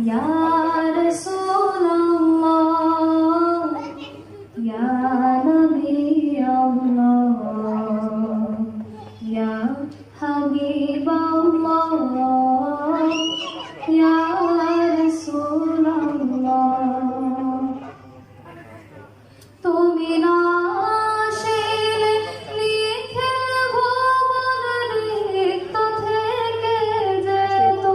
ইয়া রাসূলুল্লাহ ইয়া নবী আল্লাহ ইয়া হাবিব আল্লাহ ইয়া রাসূলুল্লাহ তুমি না আসিলে লিখে ভুবন রিক্ত থেকে যেত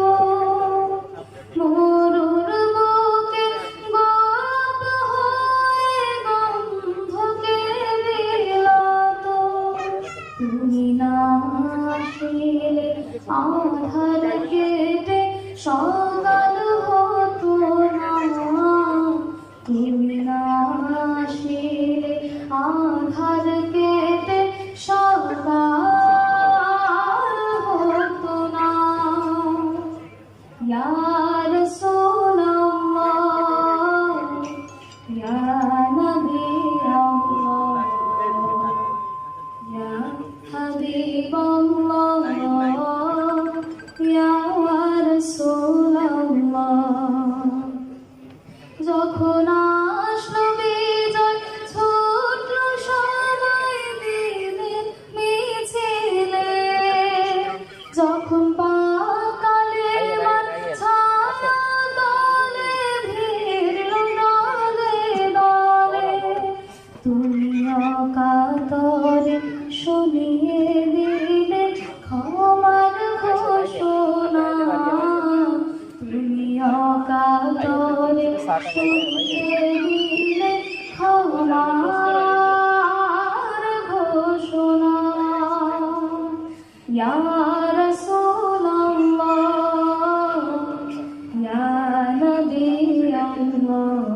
মরুর বুকে গোলাপ হয়ে গন্ধকে বিলাত তুমি না আসিলে আধার কেটে সকাল হতো না তুমি না আসিলে আধার কেটে সকাল হতো না ইয়া রাসূলুল্লাহ ইয়া নবী আল্লাহ ইয়া হাবিব আল্লাহ ইয়া রাসূলুল্লাহ যখন আসলো বিজয় ছুটল সবাই দিনের মিছিলে যখন কালেমার ছায়া দলে ভিড়ল দলে দলে তুমি অকাতরে শুনিয়ে দিলে ক্ষমার ঘোষণা তুমি অকাতরে শুনিয়ে দিলে ক্ষমার ঘোষণা ইয়া রাসূলুল্লাহ ইয়া নবী আল্লাহ